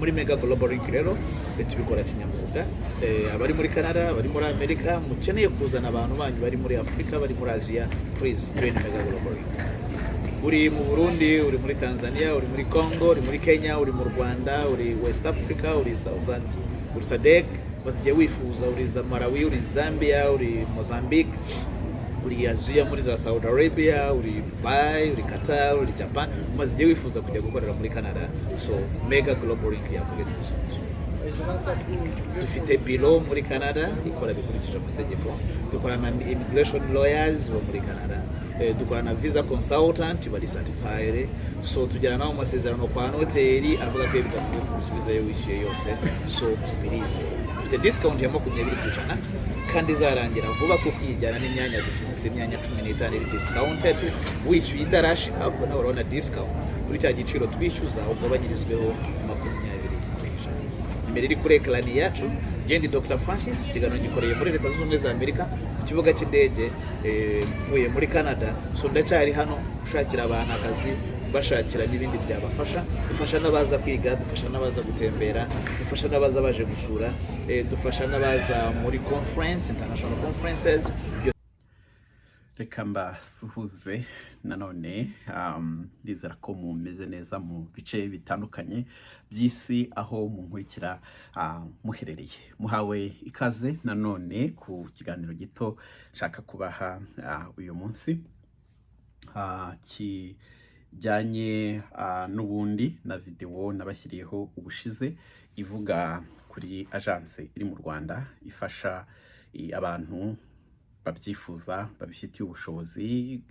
muri Mega Global Link rero tubikora kinyamwuga. Abari muri Canada, abari muri Amerika, mukeneye kuzana abantu banyu bari muri Afrika, bari muri Asia, please join Mega Global Link. Uri mu Burundi, uri muri Tanzania, uri muri Congo, uri muri Kenya, uri mu Rwanda, uri West Africa, uri South, uri SADC, bazigiye wifuza, uri Malawi, uri Zambia, uri Mozambique, uri Asia muri za Saudi Arabia, uri Dubai, uri Qatar, uri Japan, bazigiye wifuza kujya gukorera muri Canada. So Mega Global Link yakubwira igisubizo. Dufite biro muri Canada ikora bikurikije amategeko, dukorana na immigration lawyers bo muri Canada, dukorana na visa consultant bari certified, so tugera naho amasezerano kwa hoteli avuga ko bitatu tusubizayo wishyuye yose, so birize. Dufite discount ya 20% kandi izarangira vuba kuko iyijyana n'imyanya, dufite imyanya 15 iri discounted, wishyuye idarashi ahubwo nawe urabona discount kuri cya giciro twishyuza ugabanyirizweho 20%. Imbere iri kuri ekrani yacu Jendi Dr. Francis kiganiro gikoreye muri Leta Zunze Ubumwe za Amerika mu kibuga cy'indege, mvuye muri Canada, so ndacyari hano ushakira abantu akazi, bashakira n'ibindi byabafasha, dufasha n'abaza kwiga, dufasha n'abaza gutembera, dufasha n'abaza baje gusura, dufasha n'abaza muri conference, international conferences. Reka mbasuhuze nanone, ndizera ko mumeze neza mu bice bitandukanye by'isi aho munkurikira muherereye. Muhawe ikaze nanone ku kiganiro gito nshaka kubaha uyu munsi kijyanye n'ubundi na video nabashyiriyeho ubushize ivuga kuri agence iri mu Rwanda ifasha abantu babyifuza, babifitiye ubushobozi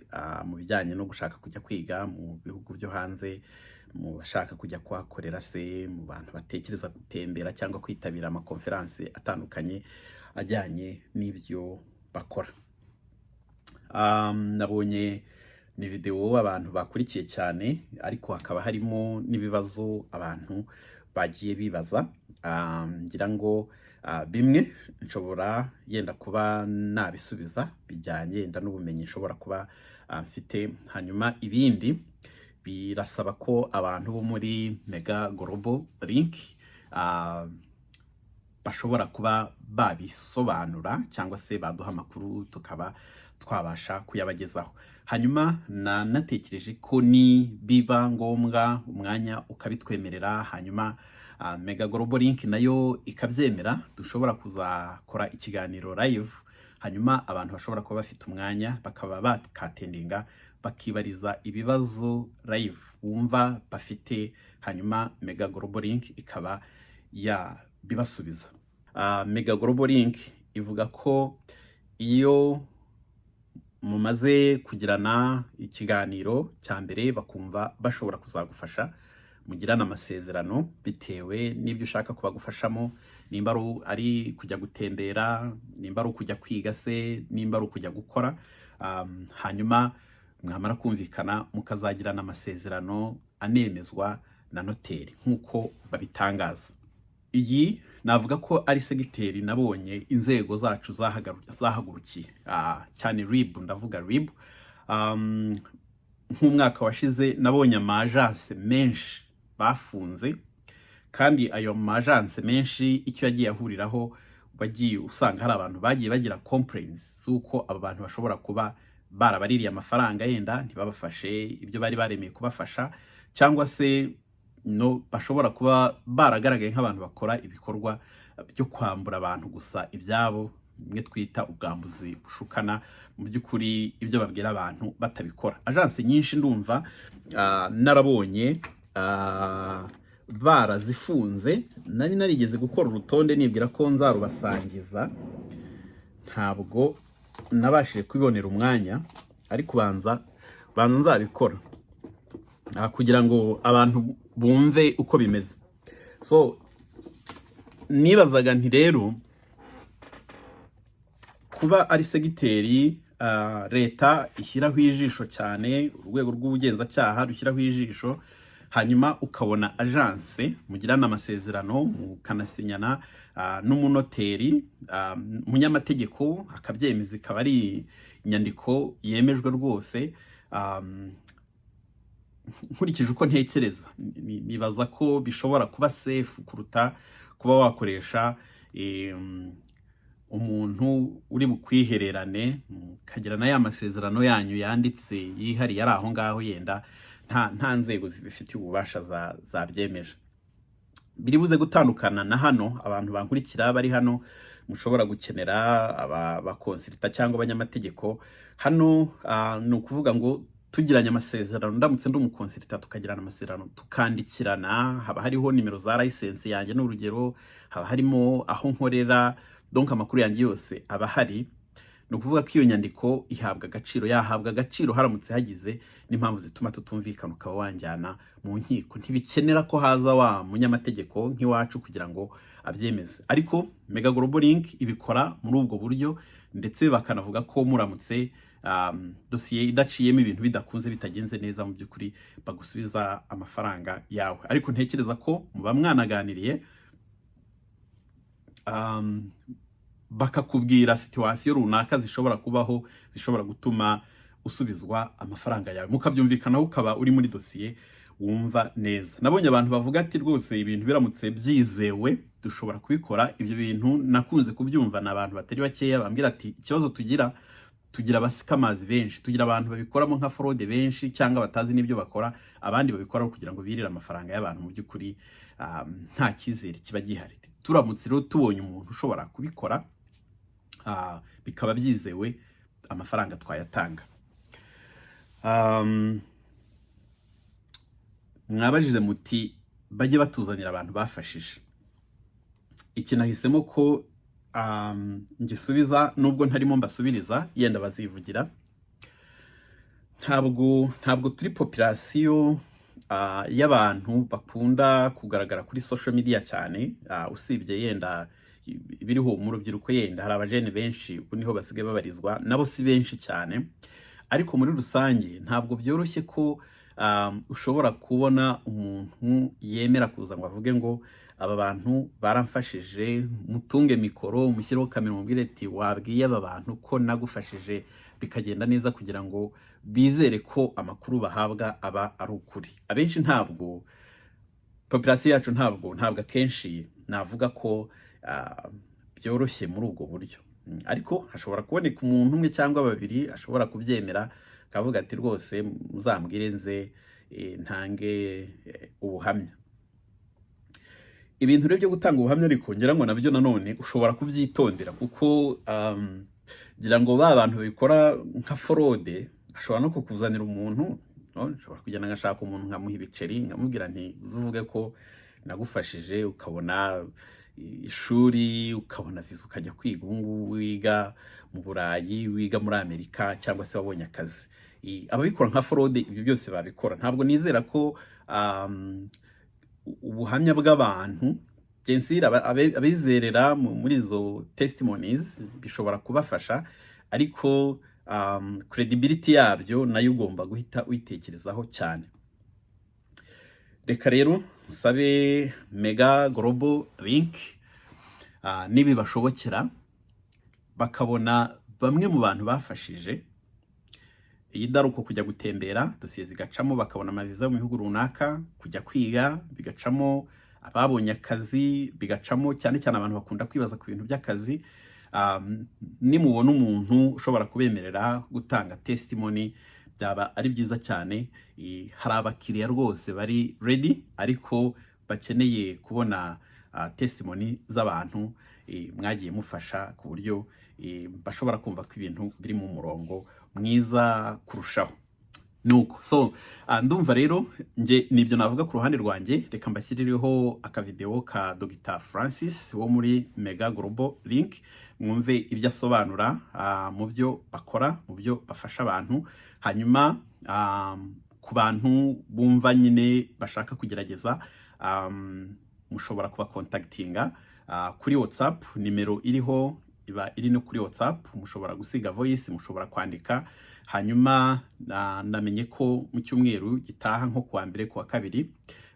mu bijyanye no gushaka kujya kwiga mu bihugu byo hanze, mu bashaka kujya kuhakorera se, mu bantu batekereza gutembera cyangwa kwitabira amakonferanse atandukanye ajyanye n'ibyo bakora. Nabonye ni video abantu bakurikiye cyane, ariko hakaba harimo n'ibibazo abantu bagiye bibaza, ngira ngo bimwe nshobora yenda kuba nabisubiza bijyanye yenda n'ubumenyi nshobora kuba mfite, hanyuma ibindi birasaba ko abantu bo muri Mega Global Link bashobora kuba babisobanura cyangwa se baduha amakuru tukaba twabasha kuyabagezaho. Hanyuma natekereje ko ni biba ngombwa umwanya ukabitwemerera, hanyuma Mega Global Link nayo ikabyemera, dushobora kuzakora ikiganiro live, hanyuma abantu bashobora kuba bafite umwanya bakaba bakatendinga bakibariza ibibazo live wumva bafite, hanyuma Mega Global Link ikaba bibasubiza. Mega Global Link ivuga ko iyo mumaze kugirana ikiganiro cya mbere bakumva bashobora kuzagufasha, mugirana amasezerano bitewe n'ibyo ushaka kubagufashamo, nimba ari kujya gutembera, nimba ari kujya kwiga se, nimba ari kujya gukora, hanyuma mwamara kumvikana mukazagirana amasezerano anemezwa na noteri nk'uko babitangaza. Iyi navuga ko ari segiteri nabonye inzego zacu zahagurukiye cyane, RIB, ndavuga RIB. Nk'umwaka washize nabonye amagence menshi bafunze, kandi ayo magence menshi icyo yagiye ahuriraho bagiye usanga hari abantu bagiye bagira complaints z'uko aba bantu bashobora kuba barabaririye amafaranga yenda ntibabafashe ibyo bari baremeye kubafasha, cyangwa se bashobora kuba baragaragaye nk'abantu bakora ibikorwa byo kwambura abantu gusa ibyabo, bimwe twita ubwambuzi bushukana, mu by'ukuri ibyo babwira abantu batabikora. Agence nyinshi ndumva narabonye barazifunze, nari narigeze gukora urutonde nibwira ko nzarubasangiza, ntabwo nabashije kwibonera umwanya, ariko banza nzabikora kugira ngo abantu bumve uko bimeze. So nibazaga nti rero kuba ari segiteri leta ishyiraho ijisho cyane, urwego rw'ubugenzacyaha rushyiraho ijisho, hanyuma ukabona agence mugirana amasezerano mukanasinyana n'umunoteri, umunyamategeko akabyemeza, ikaba ari inyandiko yemejwe rwose, nkurikije uko ntekereza nibaza ko bishobora kuba safe kuruta kuba wakoresha umuntu uri bukwihererane kagira na ya masezerano yanyu yanditse yihariye ari aho ngaho yenda nta nzego zibifitiye ububasha zabyemeje. Biri buze gutandukana na hano abantu bankurikira bari hano mushobora gukenera abakonsilita cyangwa abanyamategeko. Hano ni ukuvuga ngo tugiranye amasezerano, ndamutse ndi umukonsilita tukagirana amasezerano tukandikirana, haba hariho nimero za license yanjye n'urugero, haba harimo aho nkorera, donc amakuru yanjye yose aba hari. Ni ukuvuga ko iyo nyandiko yahabwa agaciro haramutse hagize n'impamvu zituma tutumvikana ukaba wanjyana mu nkiko. Ntibikenera ko haza wa munyamategeko nk'iwacu kugira ngo abyemeze, ariko Mega Global Link ibikora muri ubwo buryo, ndetse bakanavuga ko muramutse dosiye idaciyemo ibintu bidakunze bitagenze neza, mu by'ukuri bagusubiza amafaranga yawe. Ariko ntekereza ko muba mwanaganiriye bakakubwira situation runaka zishobora kubaho zishobora gutuma usubizwa amafaranga yawe, mukabyumvikanaho, ukaba uri muri dosiye wumva neza. Nabonye abantu bavuga ati rwose ibintu biramutse byizewe dushobora kubikora. Ibyo bintu nakunze kubyumva na abantu batari bakeya bambwira ati ikibazo tugira abasikamazi benshi, tugira abantu babikoramo nka fraude benshi cyangwa batazi n'ibyo bakora, abandi babikora kugira ngo birire amafaranga y'abantu. Mu by'ukuri nta cyizere kiba gihari. Turamutse rero tubonye umuntu ushobora kubikora bikaba byizewe, amafaranga twayatanga. Mwabajije muti bajye batuzanira abantu bafashije. Iki nahisemo ko ngisubiza nubwo ntarimo mbasubiriza, yenda bazivugira. Ntabwo turi population y'abantu bakunda kugaragara kuri social media cyane, usibye yenda biriho mu rubyiruko, yenda hari abajene benshi ubu niho basigaye babarizwa, nabo si benshi cyane. Ariko muri rusange ntabwo byoroshye ko ushobora kubona umuntu yemera kuza ngo avuge ngo aba bantu baramfashije, mutunge mikoro, mushyireho kamera, mubwire ati wabwiye aba bantu ko nagufashije bikagenda neza, kugira ngo bizere ko amakuru bahabwa aba ari ukuri. Abenshi ntabwo, population yacu ntabwo akenshi navuga ko byoroshye muri ubwo buryo. Ariko hashobora kuboneka umuntu umwe cyangwa babiri ashobora kubyemera, akavuga ati rwose muzambwire nze ntange ubuhamya. Ibintu rero byo gutanga ubuhamya ariko ngira ngo nabyo nanone ushobora kubyitondera, kuko ngira ngo ba bantu babikora nka fraude ashobora no kukuzanira umuntu, nshobora kugenda ngashaka umuntu nkamuha ibiceri nkamubwira nti uzuvuge ko nagufashije, ukabona ishuri, ukabona visa, ukajya kwiga, ubu wiga mu Burayi, wiga muri Amerika, cyangwa se wabonye akazi. Ababikora nka fraude ibyo byose babikora. Ntabwo nizera ko ubuhamya bw'abantu abizerera muri izo testimonies bishobora kubafasha, ariko credibility yabyo nayo ugomba guhita uyitekerezaho cyane. Reka rero nsabe Mega Global Link nibibashobokera bakabona bamwe mu bantu bafashije, iyi daruko kujya gutembera dosiye zigacamo, bakabona amaviza mu bihugu runaka, kujya kwiga bigacamo, ababonye akazi bigacamo, cyane cyane abantu bakunda kwibaza ku bintu by'akazi. Nimubona umuntu ushobora kubemerera gutanga testimony byaba ari byiza cyane. Hari abakiriya rwose bari ready, ariko bakeneye kubona testimony z'abantu mwagiye mufasha, ku buryo bashobora kumva ko ibintu biri mu murongo mwiza kurushaho. Nuko ndumva rero nge nibyo navuga ku ruhande rwanjye. Reka mbashyirireho akavideo ka Dr. Francis wo muri Mega Global Link, mwumve ibyo asobanura mu byo bakora, mu byo bafasha abantu. Hanyuma ku bantu bumva nyine bashaka kugerageza, mushobora kuba contactinga kuri WhatsApp, nimero iriho iba iri no kuri WhatsApp, mushobora gusiga voice, mushobora kwandika. Hanyuma namenye ko mu cyumweru gitaha nko kuwa mbere kuwa kabiri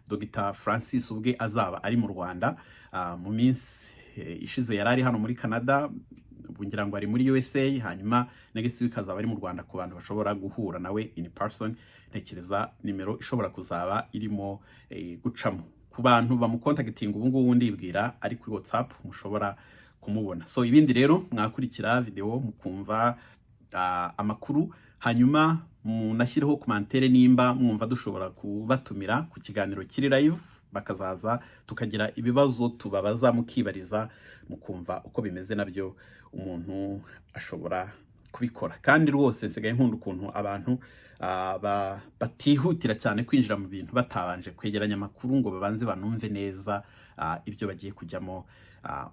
Dr. Francis ubwe azaba ari mu Rwanda. Mu minsi ishize yarari hano muri Canada, ngira ngo ari muri USA, hanyuma next week azaba ari mu Rwanda ku bantu bashobora guhura nawe in person. Ntekereza nimero ishobora kuzaba irimo gucamo ku bantu bamukontagitinga ubu ngubu ndibwira ari kuri WhatsApp mushobora kumubona. So ibindi rero mwakurikira video mukumva amakuru, hanyuma munashyireho komantere nimba mwumva dushobora kubatumira ku kiganiro kiri live, bakazaza tukagira ibibazo tubabaza mukibariza mukumva uko bimeze, nabyo umuntu ashobora kubikora. Kandi rwose nsigaye nkunda ukuntu abantu batihutira cyane kwinjira mu bintu batabanje kwegeranya amakuru ngo babanze banumve neza ibyo bagiye kujyamo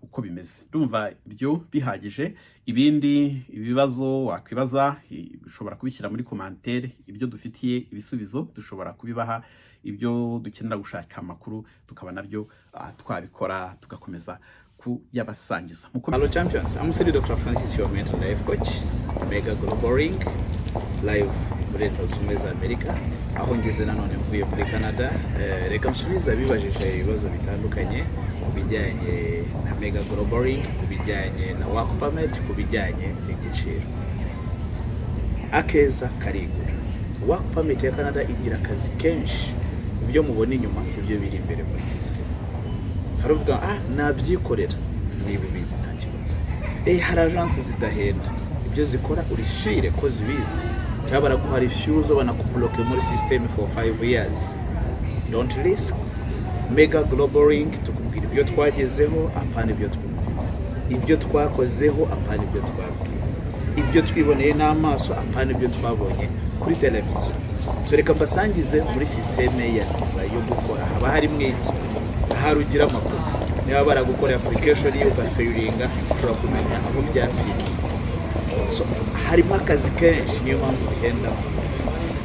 uko bimeze. Ndumva ibyo bihagije. Ibindi ibibazo wakwibaza ushobora kubishyira muri komantere, ibyo dufitiye ibisubizo dushobora kubibaha, ibyo dukenera gushaka amakuru tukaba nabyo twabikora tugakomeza kuyabasangiza. Hello champions, I'm Sidi Dr. Francis, your mental life coach, Mega Global Ring, live muri Leta Zunze Ubumwe za Amerika, aho ngeze nanone mvuye muri Canada. Reka nsubiza bibajije ibibazo bitandukanye ku bijyanye na Mega Global Ring, ku bijyanye na work permit, ku bijyanye n'igiciro. Akeza karigura. Work permit ya Canada igira akazi kenshi, ibyo mubona inyuma si byo biri imbere muri system. Haravuga nabyikorera niba ubizi nta kibazo. Hari agence zidahenda, ibyo zikora urishire ko zibizi, cyabara ko hari fuse banakubloke muri system for 5 years. Don't risk. Mega Global Ring tukubwira ibyo twagezeho apana ibyo twumvise, ibyo twakozeho apana ibyo twabwiye, ibyo twiboneye n'amaso apana ibyo twabonye kuri televiziyo. So reka mbasangize muri system ya visa yo gukora haba hari mwiki, hari ugira amakuru niba baragukora application yo ugafailinga ushobora kumenya aho byafite. So harimo akazi kenshi, niyo mpamvu bihenda.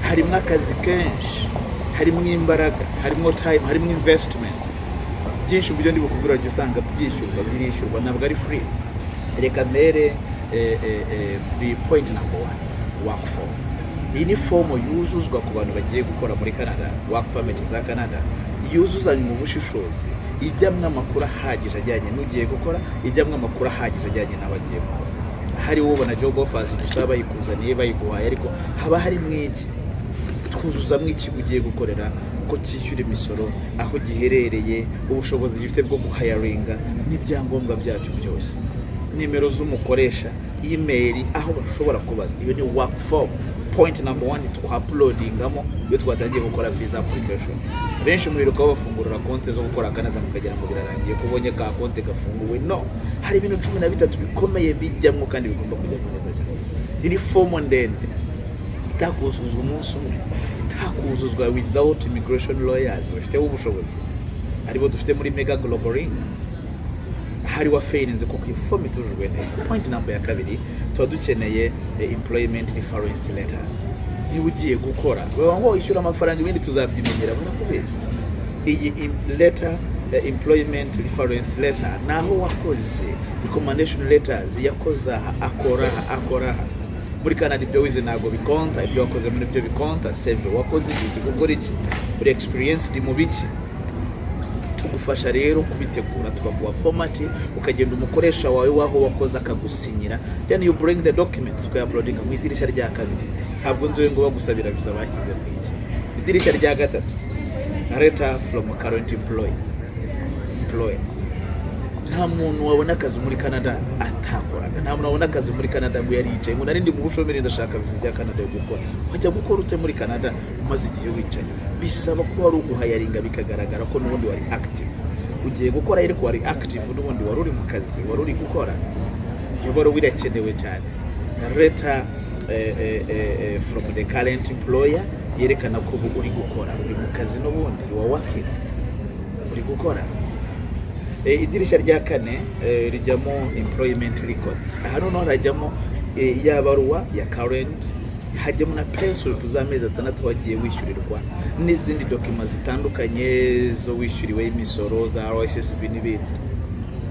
Harimo akazi kenshi, harimo imbaraga, harimo time, harimo investment byinshi. Ibyo ndibukubwira cyo usanga byishyurwa birishyurwa, ntabwo ari free. Reka mere kuri point number 1, work form. Iyi ni form yuzuzwa ku bantu bagiye gukora muri Canada, work permit za Canada, yuzuzanye mu bushishozi, ijyamwe amakuru ahagije ajyanye n'ugiye gukora, ijyamwe amakuru ahagije ajyanye n'abagiye gukora. Hari ubona job offers gusa bayikuzaniye bayiguhaye, ariko haba hari mwiki twuzuza mwiki ugiye gukorera, uko cyishyura imisoro, aho giherereye, ubushobozi gifite bwo guhayaringa n'ibyangombwa byacyo byose, nimero z'umukoresha, email, aho bashobora kubaza. Iyo ni work form. Point number 1 uploadingamo iyo twatangiye gukora visa application. Benshi mwiruka bafungurira konti zo gukora Canada mukagera mu birarangiye kubonye ka konti gafunguwe. No, hari ibintu 13 bikomeye bijyamo kandi bigomba kujya neza cyane. Iri form ndende itakuzuzwa umunsi umwe, itakuzuzwa without immigration lawyers bafite ubushobozi, aribo dufite muri Mega Global Ring. Hari wa failinze ko form itujwe neza. Point number ya 2 tuba dukeneye employment reference letters. Niba ugiye gukora wewe ngo ishyura amafaranga ibindi tuzabyimenyera barakubeshya. Iyi letter, employment reference letter, naho wakoze recommendation letters yakoza akora muri Canada. Ibyo wize ntago bikonta, ibyo wakoze muri byo bikonta. Save wakoze igihe gukora iki, uri experienced mu biki. Tugufasha rero kubitegura, tukaguha format, ukagenda umukoresha wawe waho wakoze akagusinyira, then you bring the document tukayaploadinga mu idirishya rya 2. Ntabwo nzoye ngo bagusabira visa bashyize mu iki. Idirishya rya 3, letter from a current employer. Nta muntu wabona akazi muri Canada atakoraga, nta muntu wabona akazi muri Canada ngo yaricaye ngo narindi mu bushomeri ndashaka visa ya Canada yo gukora. Wajya gukora ute muri Canada umaze igihe wicaye? Bisaba ko wari uguhayaringa bikagaragara ko n'ubundi wari active. Ugiye gukora ariko wari active n'ubundi wari uri mu kazi, wari uri gukora. Iyo baro wirakenewe cyane. Letter from the current employer yerekana ko uri gukora, uri mu kazi n'ubundi wa working, uri gukora. Idirishya rya 4 rijyamo employment records. Hano no harajyamo ya baruwa ya current, hajyamo na payslip z'amezi 6 wagiye wishyurirwa, n'izindi documents zitandukanye zo wishyuriwe imisoro za RSSB n'ibindi.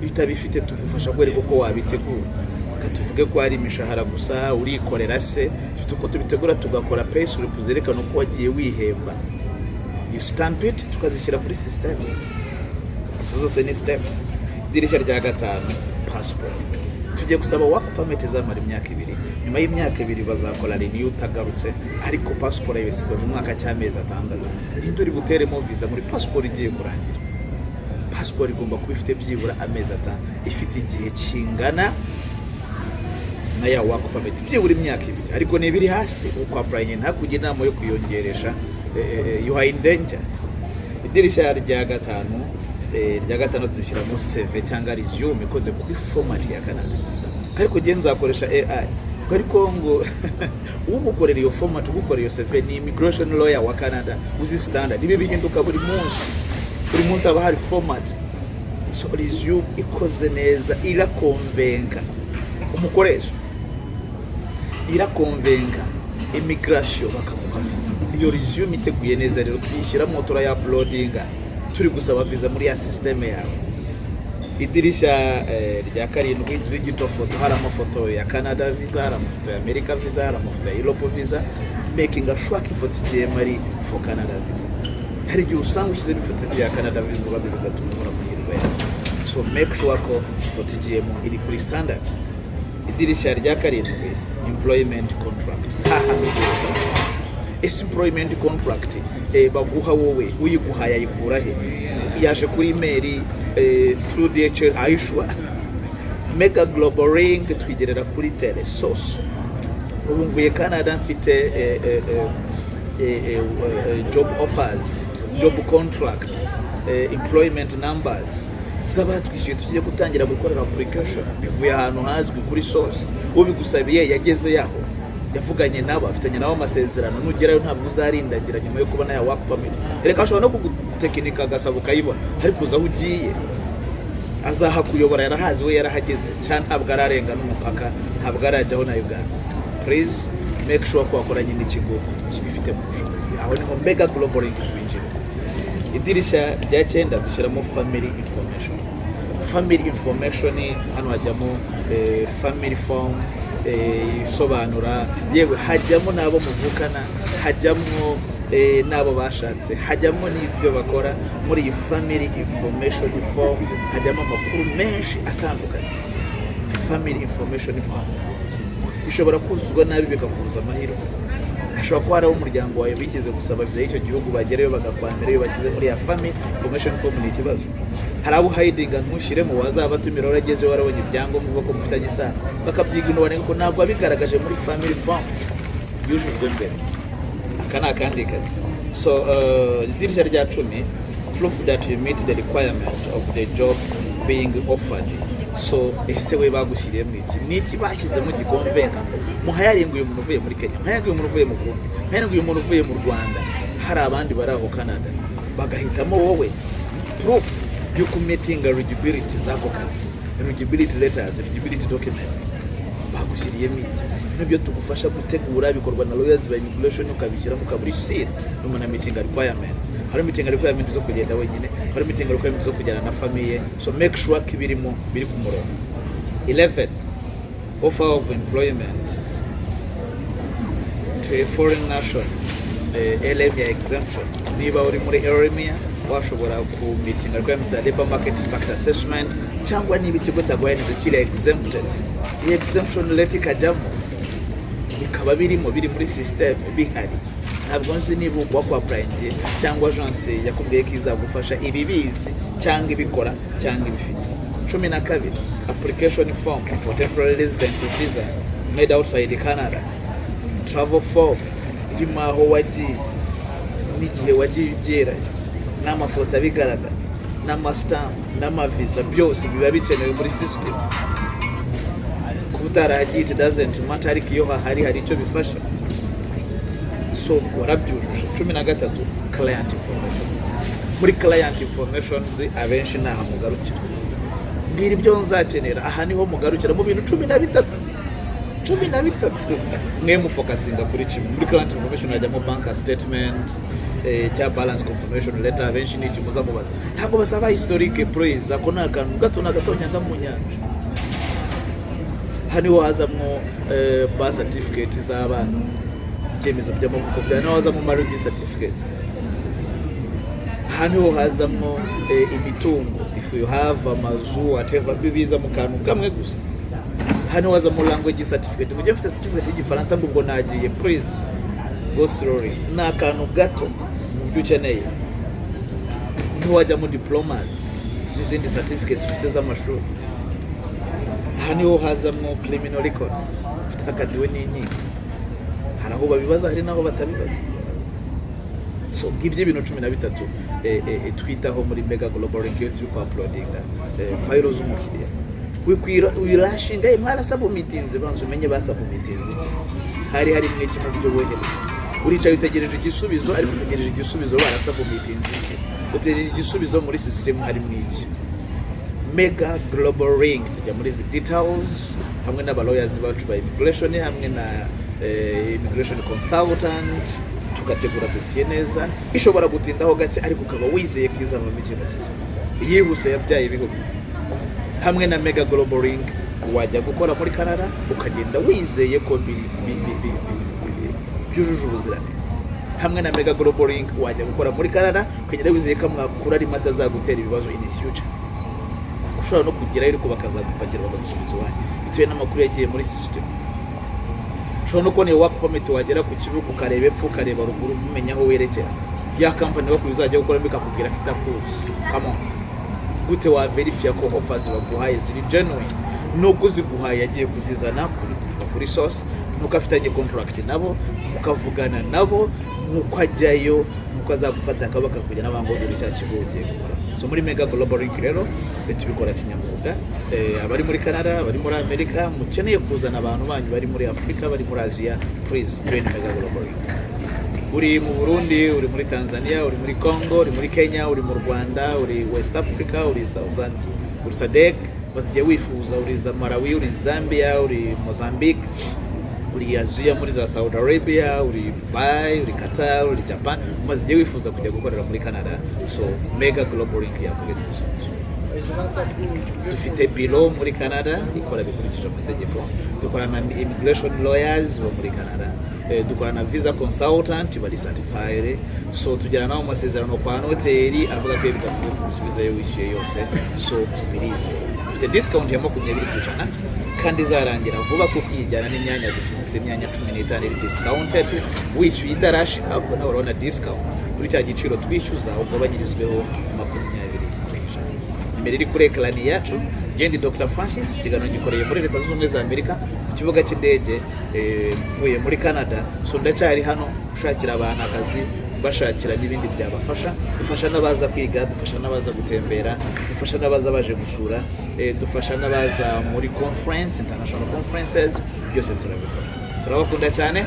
Bitabifite tugufasha kwereka uko wabitegura. Katuvuge ko ari imishahara gusa urikorera se, dufite uko tubitegura tugakora payslip zerekana uko wagiye wihemba. You stamp it tukazishyira muri system. Izo zose ni step. Idirishya rya 5 passport. ugiye gusaba work permit izamara imyaka 2 nyuma y'imyaka 2 bazakora renew utagarutse ariko passport yawe isigaje umwaka cy'amezi 6 ninde uri buteremo visa muri passport igiye kurangira passport igomba kuba ifite byibura amezi 5 ifite igihe kingana na ya work permit byibura imyaka 2 ariko ne biri hasi uko applying nta kujya inama yo kuyongeresha you are in danger. Idirishya rya gatanu dushyiramo CV cyangwa resume ikoze kuri format ya Canada ariko je nzakoresha AI ariko ngo umukorera iyo format ugukorera iyo CV ni immigration lawyer wa Canada uzi standard ibi bihinduka buri munsi aba hari format so resume ikoze neza irakonvenka umukoresha irakonvenka immigration bakamuha visa iyo resume iteguye neza rero tuyishyira mu tora ya uploadinga turi gusaba visa muri ya system yawe. Idirishya rya 7 digital photo hari amafoto ya Canada visa hari amafoto ya America visa hari amafoto ya Europe visa making a sure ifoto igiye mari for Canada visa hari igihe usanga ushyize ifoto ya Canada visa ngo bigatuma kugira so make sure ko ifoto igiye mu iri kuri standard. Idirishya rya 7 employment contract employment contract baguha wowe uyiguhaya yikura he yaje kuri email through DHL Aishwa Mega Global Ring twigerera kuri tele source ubu mvuye Canada mfite job offers job contracts employment numbers zabatwishyuye tugiye gutangira gukorera application bivuye ahantu hazwi kuri source ubigusabiye yageze yaho yavuganye nabo afitanye nabo amasezerano nugerayo ntabwo uzarindagira nyuma yo kubona ya work permit reka ashobora no kugutekinika gasabo kayibona ari kuza ugiye azaha kuyobora yarahazi we yarahageze cyane ntabwo ararenga n'umupaka ntabwo arajyaho na Uganda. Please make sure ko wakoranye n'ikigo kibifite mu bushobozi aho niho Mega Global Link twinjira. Idirishya rya 9 dushyiramo family information hano hajyamo family form isobanura yewe hajyamo nabo muvukana hajyamo nabo bashatse hajyamo n'ibyo bakora muri iyi family information form hajyamo amakuru menshi atandukanye. Family information form ishobora kuzuzwa nabi bikakuza amahirwe ashobora kuba ari umuryango wawe bigeze gusaba vya icyo gihugu bagereyo bagakwamira iyo bagize muri ya family information form ni ikibazo hari abo hiding ntushire mu wazabatumira urageze warabonye ibyangombwa bako mufitanye isano bakabyiga inone ko ntabwo abigaragaje muri family form yujujwe mbere kana kandi kazi. So idirishya rya 10 proof that you meet the requirement of the job being offered. So ese we bagushyiriye mu iki niki bashyize mu gikonvenka muhayaringuye umuntu uvuye muri Kenya muhayaringuye umuntu uvuye mu Burundi muhayaringuye umuntu uvuye mu Rwanda hari abandi bari aho Canada bagahitamo wowe proof you committing eligibility zako kazi eligibility letters eligibility document bagushyiriye mu iki nibyo tugufasha gutegura bikorwa na lawyers by immigration ukabishyira mu kaburi seal no na meeting requirements hari meeting requirements zo kugenda wenyine hari meeting requirements zo kujyana na famille so make sure ko ibirimo biri ku murongo. 11 offer of employment to a foreign nation LMIA exemption niba uri muri LMIA washobora ku meeting requirements ya labor market impact assessment cyangwa niba ikigo cyagwaye n'ikire exempted iyi exemption letter ikajyamo bikaba biri muri system bihari ntabwo nzi niba kwa applying cyangwa agence yakubwiye ko izagufasha ibibizi cyangwa ibikora cyangwa ibifite. 12 application form for temporary resident visa made outside Canada travel form irimo aho wagiye n'igihe wagiye ugera n'amafoto abigaragaza n'amastamp n'amavisa byose biba bikenewe muri system utaragiye it doesn't matter ariko iyo hari icyo bifasha so warabyujuje. 13 client information muri client information abenshi naha mugarukira mbiri ibyo nzakenera aha niho mugarukira mu bintu 13 mwe mufokasinga kuri kimwe muri client information hajyamo bank statement cya balance confirmation letter abenshi ni kimuza mubaza ntabwo basaba historique praise ako nakantu gato nagatonyanga mu nyanja hano hazamwo birth certificate z'abana cyemezo by'amavuko bya naho hazamwo marriage certificate hano hazamwo imitungo if you have amazu whatever bibiza mu kantu kamwe gusa hano waza mu language certificate mu gihe ufite certificate y'igifaransa ngo ubwo nagiye please go slowly ni akantu gato mu byo ukeneye ntiwajya mu diplomas n'izindi certificates ufite z'amashuri. Aha niho hazamo criminal records ufite akadiwe n'inkiko, hari aho babibaza hari n'aho batabibaza. So ngibyo ibintu 13 twitaho muri Mega Global Link iyo turi ku uploadinga file z'umukiriya. wirashinga imara submitinze banze umenye basubmitinze hari mwiki mu byo wegereje uricaye utegereje igisubizo ariko utegereje igisubizo barasubmitinze utegereje igisubizo muri system hari mwiki. Mega Global Link tujya muri zi details hamwe n'aba lawyers bacu ba immigration hamwe na immigration consultant tugategura dossier neza ishobora gutindaho gace ariko ukaba wizeye kwizava mu kintu cyiza yihuse yabyaye ibihugu. Hamwe na Mega Global Link wajya gukora muri Canada ukagenda wizeye ko byujuje ubuziranenge. Hamwe na Mega Global Link wajya gukora muri Canada ukagenda wizeye ko mwakura ari mata zagutera ibibazo in the future. Ushobora no kugira ariko bakazagupakira bagagusubiza wanyu bitewe n'amakuru yagiye muri system. Ushobora no kubona work permit wagera ku kibuga ukareba epfo ukareba ruguru umenya aho werekera. Ya company bakuzajya gukora bikakubwira ko itakuzi. Come on. Gute wa verify ko offers baguhaye ziri genuine no kuziguhaye yagiye kuzizana kuri source nuko afitanye contract nabo ukavugana nabo mukajyayo mukazagufata akabaka kujya nabango uri cya kigo ugiye gukora. So muri Mega Global Link rero tubikora kinyamwuga abari muri Canada abari muri America mukeneye kuzana abantu banyu bari muri Africa bari muri Asia please join Mega Global Link. Uri mu Burundi, uri muri Tanzania, uri muri Congo, uri muri Kenya, uri mu Rwanda, uri West Africa, uri Southern, uri SADC, bazijya wifuza uri za Malawi, uri Zambia, uri Mozambique, uri Asia muri za Saudi Arabia, uri Dubai, uri Qatar, uri Japan, bazijya wifuza kujya gukorera muri Canada. So Mega Global Link yakugeza igisubizo. Dufite biro muri Canada ikora bikurikije amategeko, dukorana na immigration lawyers bo muri Canada, dukorana na visa consultant bari certified, so tugera naho amasezerano kwa hoteli avuga ko bitavuye kusubiza yo wishyuye yose, so birize dufite discount ya 20% kandi zarangira vuba kuko yijyana n'imyanya dufite imyanya 15 iri discounted wishyuye idarashi ahubwo nawe urabona discount kuri cya giciro twishyuza ugabanyirizweho 20%. Imbere iri kuri ekrani yacu Gendi Dr. Francis kiganiro gikoreye muri Leta Zunze Ubumwe za Amerika ku kibuga cy'indege mvuye muri Canada. So ndacyari hano ushakira abantu akazi bashakira n'ibindi byabafasha, dufasha n'abaza kwiga, dufasha n'abaza gutembera, dufasha n'abaza baje gusura, dufasha n'abaza muri conference international conferences byose turabikora. Turabakunda cyane.